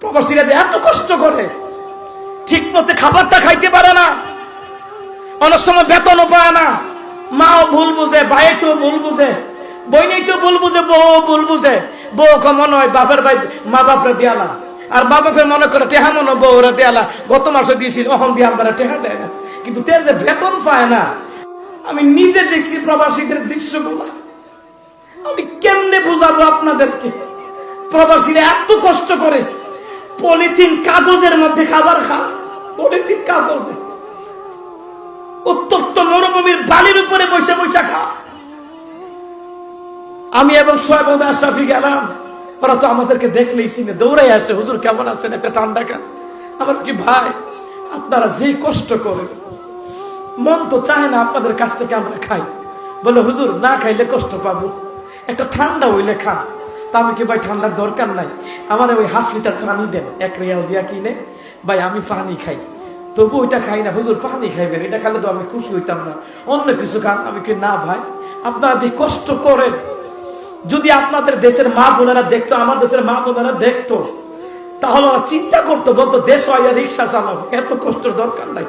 প্রবাসীরা যে এত কষ্ট করে, ঠিক মতো খাবারটা খাইতে পারে না, অনেক সময় বেতনও পায় না, মাও ভুল বুঝে, ভাই তো ভুল বুঝে, বইনেই তো ভুল বুঝে, বউ ভুল বুঝে, বউ মনে হয় বাপের ভাই মা বাপরা দিয়ালা, আর মা বাপের মনে করে টেহা মনে বউরা দিয়ালা, গত মাসে দিয়েছিল অহন দিয়ে আমরা টেহা দেয় না, কিন্তু তে যে বেতন পায় না। আমি নিজে দেখছি প্রবাসীদের দৃশ্যগুলো, আমি কেমনে বুঝাবো আপনাদেরকে? প্রবাসীরা এত কষ্ট করে, পলিথিন কাগজের মধ্যে খাবার খায়, পলিথিন কাগজে, উত্তপ্ত মরুভূমির বালির উপরে বসে বসে খায়। আমি এবং সোহেব আশরাফি গেলাম, ওরা তো আমাদেরকে দেখলেই চিনে, দৌড়াই আসে, হুজুর কেমন আছেন, একটা ঠান্ডা খান। আমার কি ভাই, আপনারা যে কষ্ট করেন, মন তো চায় না আপনাদের কাছ থেকে আমরা খাই। বলে হুজুর না খাইলে কষ্ট পাবো, একটা ঠান্ডা হইলে খান। তা আমি কি ভাই ঠান্ডার দরকার নাই, আমার ওই 1/2 লিটার পানি দেন, 1 রিয়াল দিয়া কিনে, ভাই আমি পানি খাই, তবু ওইটা খাই না। হুজুর পানি খাইবেন, এটা খাইলে তো আমি খুশি হইতাম না, অন্য কিছু খান। আমি কি না ভাই, আপনারা যে কষ্ট করেন, যদি আপনাদের দেশের মা বোনেরা দেখতো, আমার দেশের মা বোনেরা দেখতো, তাহলে চিন্তা করতো, বলতো দেশ হয় রিক্সা চালাও, এত কষ্টের দরকার নাই।